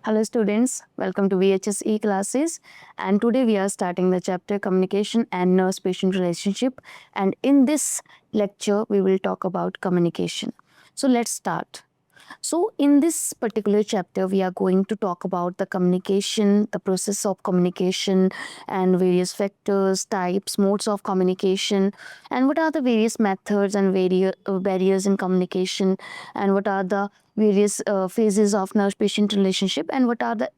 Hello students, welcome to VHSE classes, and today we are starting the chapter Communication and Nurse-Patient Relationship, and in this lecture we will talk about communication. So let's start. So in this particular chapter we are going to talk about the communication, the process of communication and various factors, types, modes of communication, and what are the various methods and various barriers in communication, and what are the various phases of nurse-patient relationship, and what are the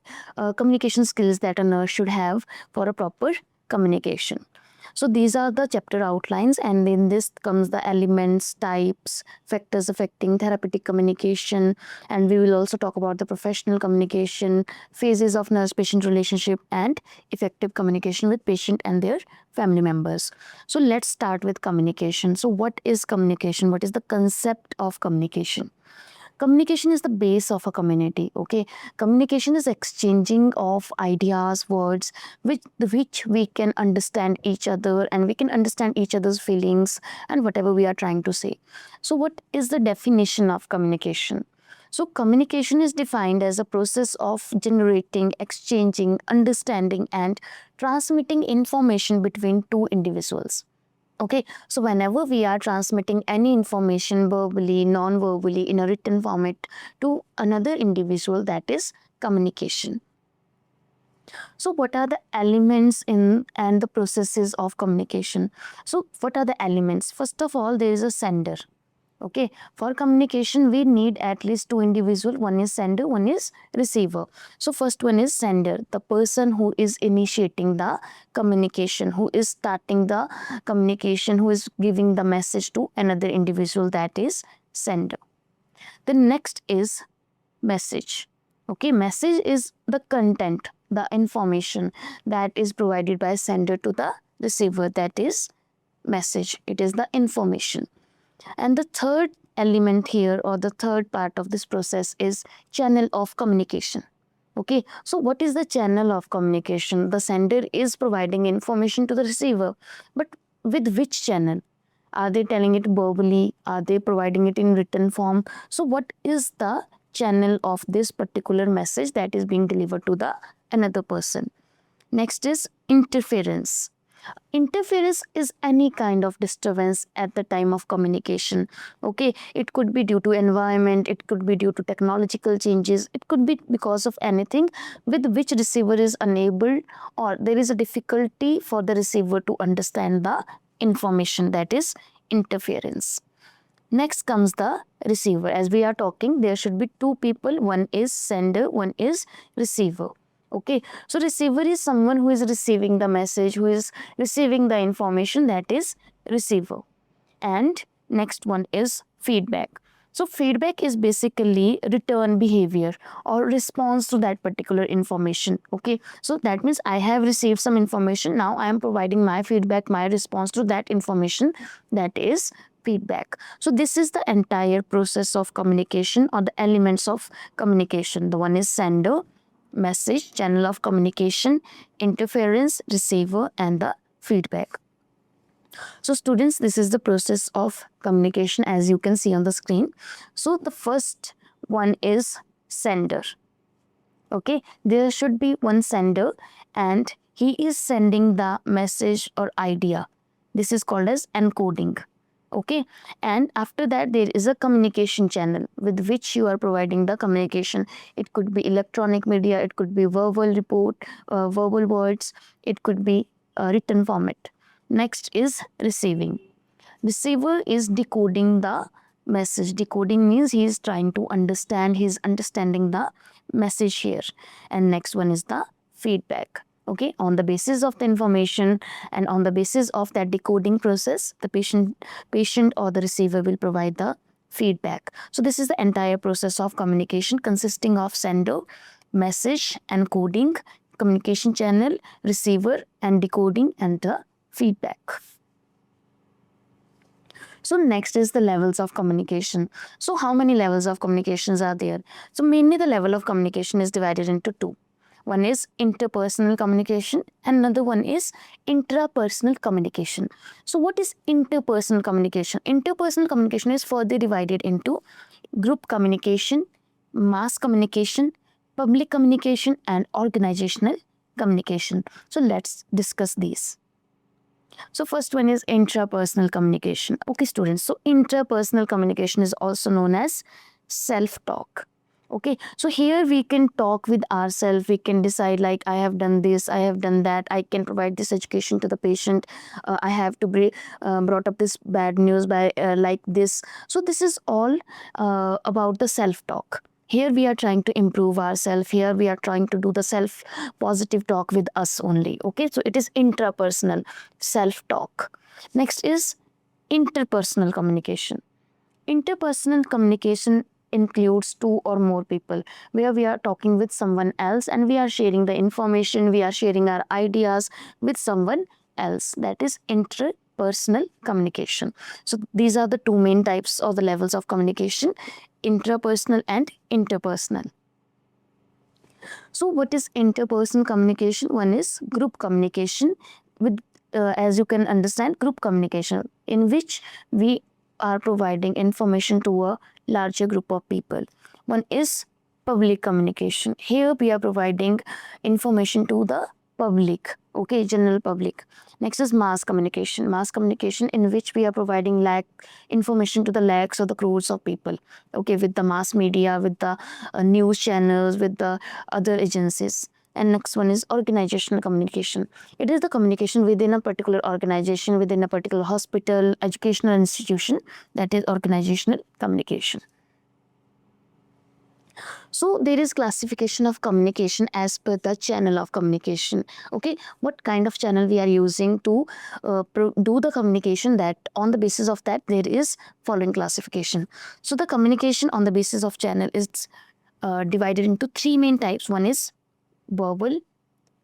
communication skills that a nurse should have for a proper communication. So these are the chapter outlines, and in this comes the elements, types, factors affecting therapeutic communication, and we will also talk about the professional communication, phases of nurse-patient relationship, and effective communication with patient and their family members. So let's start with communication. So what is communication? What is the concept of communication? Communication is the base of a community. Okay, communication is exchanging of ideas, words, which we can understand each other, and we can understand each other's feelings and whatever we are trying to say. So what is the definition of communication? So communication is defined as a process of generating, exchanging, understanding, and transmitting information between two individuals. Okay, so whenever we are transmitting any information verbally, non-verbally, in a written format to another individual, that is communication. So what are the elements in and the processes of communication? So what are the elements? First of all, there is a sender. Okay, for communication we need at least two individuals. One is sender, one is receiver. So first one is sender, the person who is initiating the communication, who is starting the communication, who is giving the message to another individual, that is sender. The next is message. Okay, message is the content, the information that is provided by sender to the receiver, that is message. It is the information. And the third element here, or the third part of this process, is channel of communication. Okay, so what is the channel of communication? The sender is providing information to the receiver, but with which channel? Are they telling it verbally? Are they providing it in written form? So what is the channel of this particular message that is being delivered to the another person? Next is interference. Interference is any kind of disturbance at the time of communication. Okay, it could be due to environment, it could be due to technological changes, it could be because of anything with which receiver is unable, or there is a difficulty for the receiver to understand the information, that is interference. Next comes the receiver. As we are talking, there should be two people, one is sender, one is receiver. Okay, so receiver is someone who is receiving the message, who is receiving the information, that is receiver. And next one is feedback. So feedback is basically return behavior or response to that particular information. Okay, so that means I have received some information, now I am providing my feedback, my response to that information, that is feedback. So this is the entire process of communication, or the elements of communication. The one is sender, message, channel of communication, interference, receiver, and the feedback. So students, this is the process of communication as you can see on the screen. So the first one is sender. Okay, there should be one sender and he is sending the message or idea. This is called as encoding. Okay, and after that there is a communication channel with which you are providing the communication. It could be electronic media, it could be verbal report, verbal words, it could be written format. Next is receiving. Receiver is decoding the message. Decoding means he is trying to understand, he is understanding the message here. And next one is the feedback. Okay, on the basis of the information and on the basis of that decoding process, the patient or the receiver will provide the feedback. So this is the entire process of communication consisting of sender, message, encoding, communication channel, receiver, and decoding, and the feedback. So next is the levels of communication. So how many levels of communications are there? So mainly the level of communication is divided into two. One is interpersonal communication and another one is intrapersonal communication. So what is interpersonal communication? Interpersonal communication is further divided into group communication, mass communication, public communication and organizational communication. So let's discuss these. So first one is intrapersonal communication. Okay, students. So intrapersonal communication is also known as self-talk. Okay, so here we can talk with ourselves. We can decide like, I have done this, I have done that, I can provide this education to the patient, I have to be brought up this bad news by like this. So this is all about the self-talk. Here we are trying to improve ourselves. Here we are trying to do the self positive talk with us only. Okay, so it is intrapersonal self talk. Next is interpersonal communication. Interpersonal communication includes two or more people, where we are talking with someone else and we are sharing the information, we are sharing our ideas with someone else. That is interpersonal communication. So these are the two main types or the levels of communication: intrapersonal and interpersonal. So what is interpersonal communication? One is group communication with, as you can understand, group communication in which we are providing information to a larger group of people. One is public communication. Here we are providing information to the public, okay, general public. Next is mass communication. Mass communication in which we are providing information to the lakhs or the crores of people, okay, with the mass media, with the news channels, with the other agencies. And next one is organizational communication. It is the communication within a particular organization, within a particular hospital, educational institution. That is organizational communication. So there is classification of communication as per the channel of communication. Okay, what kind of channel we are using to do the communication, that on the basis of that there is following classification. So the communication on the basis of channel is divided into three main types. One is verbal,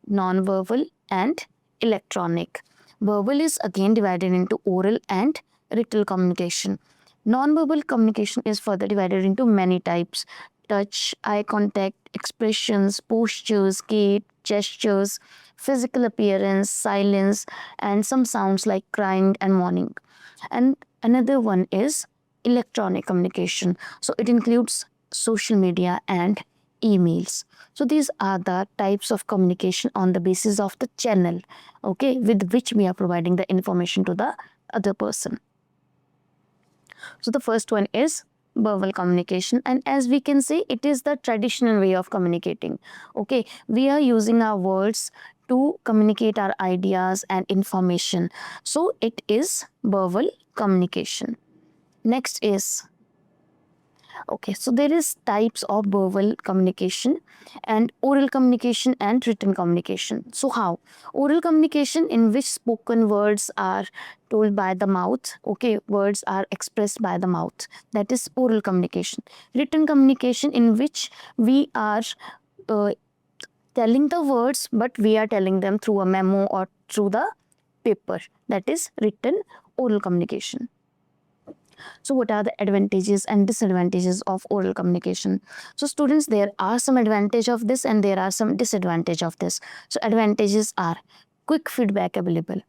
non-verbal and electronic. Verbal is again divided into oral and written communication. Non-verbal communication is further divided into many types: touch, eye contact, expressions, postures, gait, gestures, physical appearance, silence, and some sounds like crying and mourning. And another one is electronic communication. So it includes social media and emails. So these are the types of communication on the basis of the channel, okay, with which we are providing the information to the other person. So the first one is verbal communication, and as we can see, it is the traditional way of communicating. Okay, we are using our words to communicate our ideas and information. So it is verbal communication. Next is, okay, so there is types of verbal communication and oral communication and written communication. So how? Oral communication in which spoken words are told by the mouth, okay, words are expressed by the mouth. That is oral communication. Written communication in which we are uh, telling the words, but we are telling them through a memo or through the paper. That is written oral communication. So what are the advantages and disadvantages of oral communication? So students, there are some advantage of this and there are some disadvantage of this. So advantages are quick feedback available.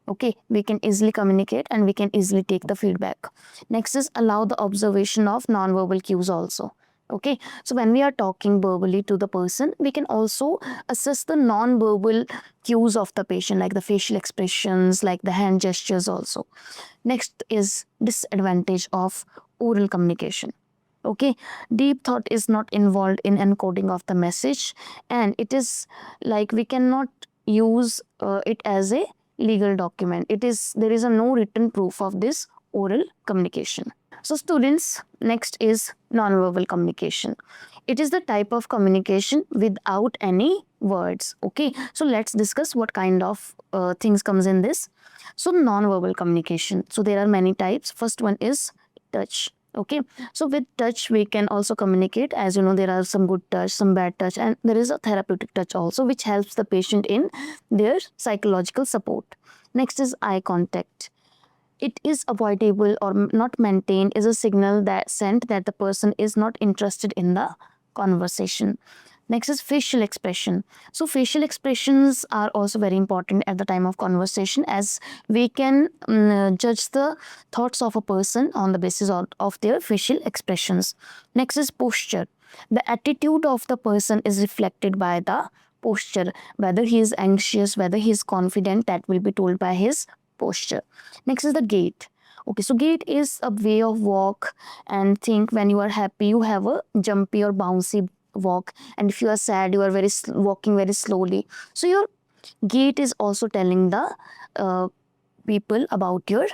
Okay, we can easily communicate and we can easily take the feedback. Next is allow the observation of non-verbal cues also. Okay, so when we are talking verbally to the person, we can also assess the non-verbal cues of the patient, like the facial expressions, like the hand gestures also. Next is disadvantage of oral communication. Okay, deep thought is not involved in encoding of the message, and it is like we cannot use it as a legal document. There is a no written proof of this oral communication. So students, next is nonverbal communication. It is the type of communication without any words. Okay, so let's discuss what kind of things comes in this. So nonverbal communication. So there are many types. First one is touch. Okay, so with touch we can also communicate. As you know, there are some good touch, some bad touch, and there is a therapeutic touch also, which helps the patient in their psychological support. Next is eye contact. It is avoidable or not maintained is a signal that sent that the person is not interested in the conversation. Next is facial expression. So facial expressions are also very important at the time of conversation, as we can judge the thoughts of a person on the basis of their facial expressions. Next is posture. The attitude of the person is reflected by the posture. Whether he is anxious, whether he is confident, that will be told by his posture. Next is the gait. Okay, so gait is a way of walk and think. When you are happy, you have a jumpy or bouncy walk, and if you are sad, you are walking very slowly. So your gait is also telling the people about your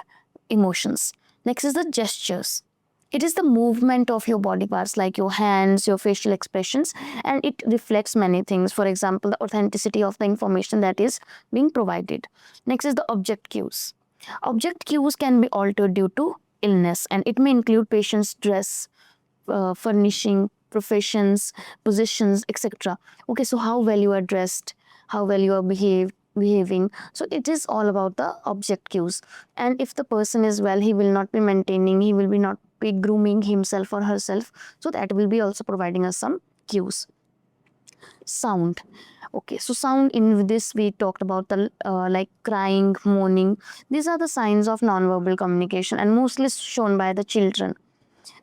emotions. Next is the gestures. It is the movement of your body parts like your hands, your facial expressions, and it reflects many things. For example, the authenticity of the information that is being provided. Next is the object cues. Object cues can be altered due to illness, and it may include patient's dress, furnishing, professions, positions, etc. Okay, so how well you are dressed, how well you are behaving. So it is all about the object cues. And if the person is well, he will not be maintaining, he will be not be grooming himself or herself. So that will be also providing us some cues. Sound. Okay, so sound, in this we talked about the like crying, moaning. These are the signs of non-verbal communication and mostly shown by the children.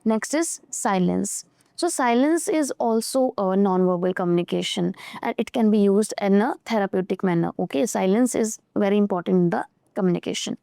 Next is silence. So silence is also a non-verbal communication, and it can be used in a therapeutic manner. Okay, silence is very important in the communication.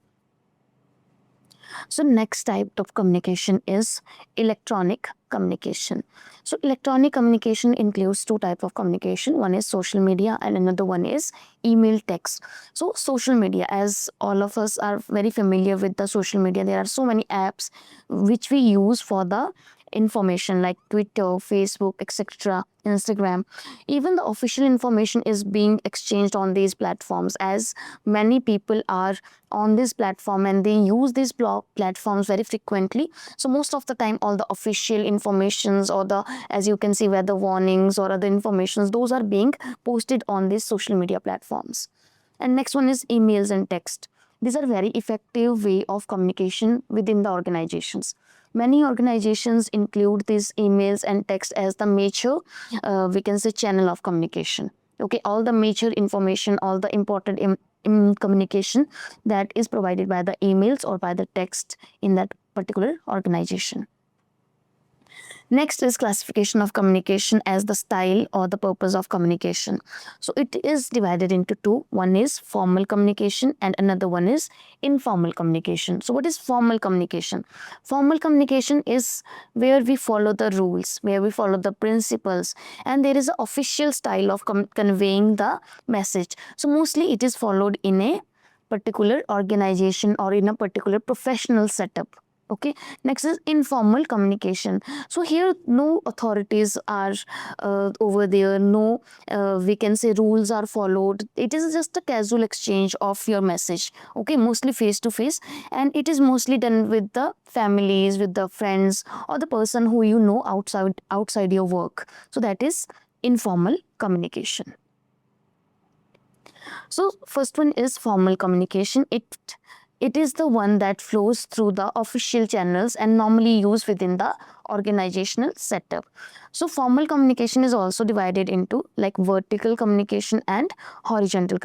So next type of communication is electronic communication. So electronic communication includes two types of communication. One is social media and another one is email, text. So social media, as all of us are very familiar with the social media, there are so many apps which we use for the information like Twitter, Facebook, etc., Instagram. Even the official information is being exchanged on these platforms, as many people are on this platform and they use these platforms very frequently. So most of the time all the official informations or the, as you can see, weather warnings or other informations, those are being posted on these social media platforms. And next one is emails and text. These are very effective way of communication within the organizations. Many organizations include these emails and text as the major, we can say, channel of communication. Okay, all the major information, all the important communication that is provided by the emails or by the text in that particular organization. Next is classification of communication as the style or the purpose of communication. So it is divided into two. One is formal communication and another one is informal communication. So what is formal communication? Formal communication is where we follow the rules, where we follow the principles, and there is an official style of conveying the message. So mostly it is followed in a particular organization or in a particular professional setup. Okay, next is informal communication. So here no authorities are over there, no we can say rules are followed. It is just a casual exchange of your message. Okay, mostly face to face, and it is mostly done with the families, with the friends, or the person who you know outside your work. So that is informal communication. So first one is formal communication. It is the one that flows through the official channels and normally used within the organizational setup. So formal communication is also divided into like vertical communication and horizontal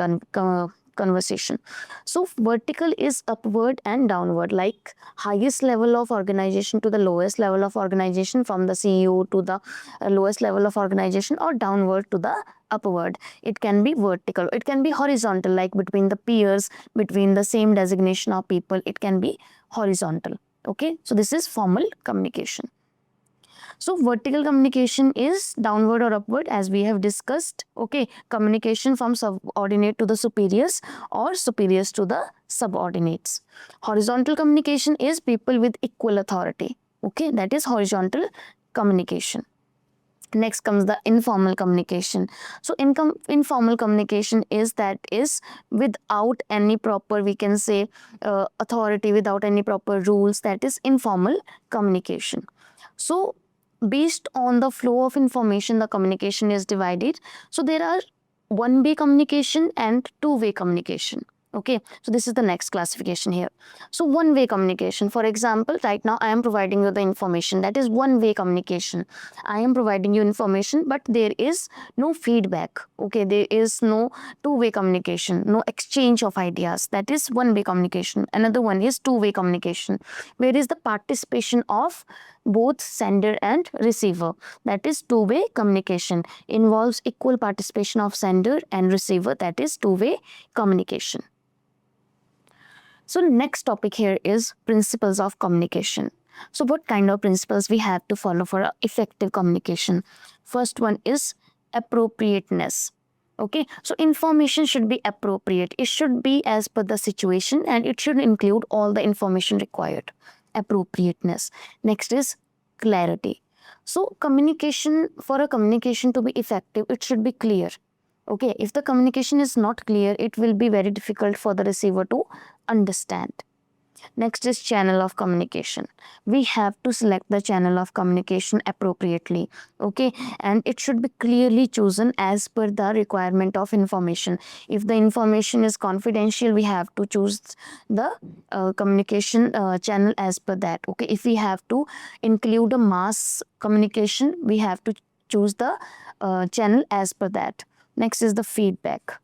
conversation. So vertical is upward and downward, like highest level of organization to the lowest level of organization, from the CEO to the lowest level of organization, or downward to the upward. It can be vertical, it can be horizontal, like between the peers, between the same designation of people, it can be horizontal. Okay, so this is formal communication. So vertical communication is downward or upward, as we have discussed. Okay, communication from subordinate to the superiors or superiors to the subordinates. Horizontal communication is people with equal authority. Okay, that is horizontal communication. Next comes the informal communication. So informal communication is without any proper, we can say, authority, without any proper rules. That is informal communication. So based on the flow of information, the communication is divided. So there are one-way communication and two-way communication. Okay, so this is the next classification here. So one-way communication, for example, right now I am providing you the information, that is one-way communication. I am providing you information, but there is no feedback. Okay, there is no two-way communication, no exchange of ideas. That is one-way communication. Another one is two-way communication, where is the participation of both sender and receiver. That is two-way communication, involves equal participation of sender and receiver. That is two-way communication. So next topic here is principles of communication. So what kind of principles we have to follow for effective communication? First one is appropriateness. Okay, so information should be appropriate. It should be as per the situation and it should include all the information required. Appropriateness. Next is clarity. So communication, for a communication to be effective, it should be clear. Okay, if the communication is not clear, it will be very difficult for the receiver to understand. Next is channel of communication. We have to select the channel of communication appropriately. Okay, and it should be clearly chosen as per the requirement of information. If the information is confidential, we have to choose the communication channel as per that. Okay, if we have to include a mass communication, we have to choose the channel as per that. Next is the feedback.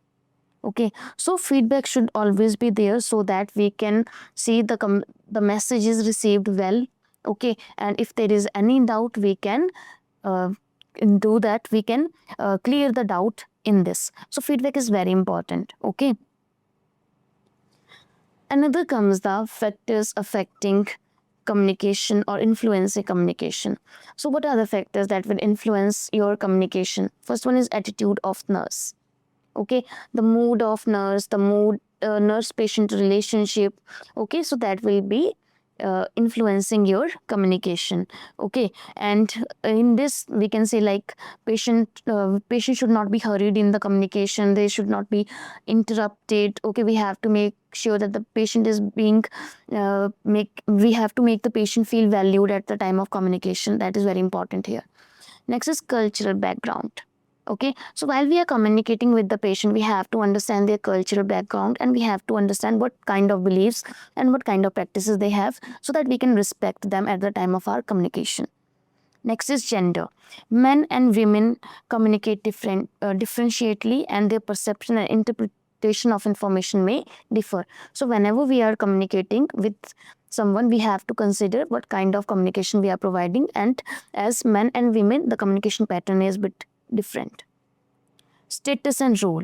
Okay, so feedback should always be there so that we can see the message is received well. Okay, and if there is any doubt, we can do that. We can clear the doubt in this. So feedback is very important. Okay. Another comes the factors affecting communication or influencing communication. So what are the factors that will influence your communication? First one is attitude of nurse. Okay, the mood of nurse, the mood nurse patient relationship. Okay, so that will be influencing your communication. Okay, and in this we can say like patient should not be hurried in the communication, they should not be interrupted. Okay, we have to make sure that the patient is being we have to make the patient feel valued at the time of communication. That is very important here. Next is cultural background. Okay, so while we are communicating with the patient, we have to understand their cultural background and we have to understand what kind of beliefs and what kind of practices they have so that we can respect them at the time of our communication. Next is gender. Men and women communicate differentiately, and their perception and interpretation of information may differ. So whenever we are communicating with someone, we have to consider what kind of communication we are providing, and as men and women, the communication pattern is a bit different. Status and role.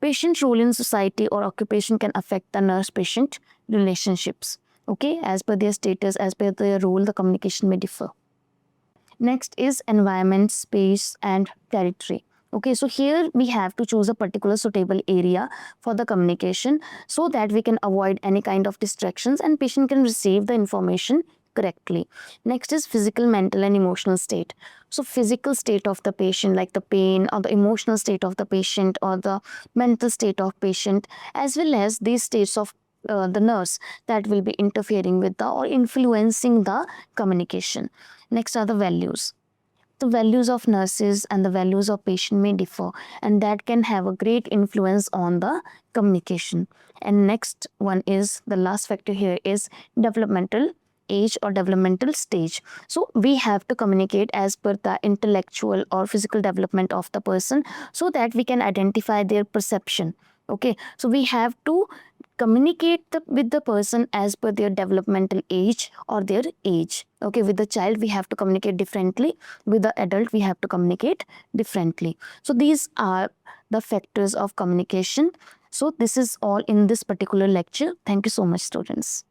Patient role in society or occupation can affect the nurse-patient relationships. Okay, as per their status, as per their role, the communication may differ. Next is environment, space, and territory. Okay, so here we have to choose a particular suitable area for the communication so that we can avoid any kind of distractions and patient can receive the information correctly. Next is physical, mental, and emotional state. So physical state of the patient, like the pain, or the emotional state of the patient, or the mental state of patient, as well as these states of the nurse that will be interfering with the or influencing the communication. Next are the values. The values of nurses and the values of patient may differ, and that can have a great influence on the communication. And next one is the last factor here is developmental age or developmental stage. So we have to communicate as per the intellectual or physical development of the person so that we can identify their perception. Okay, so we have to communicate with the person as per their developmental age or their age. Okay, with the child we have to communicate differently, with the adult we have to communicate differently. So these are the factors of communication. So this is all in this particular lecture. Thank you so much, students.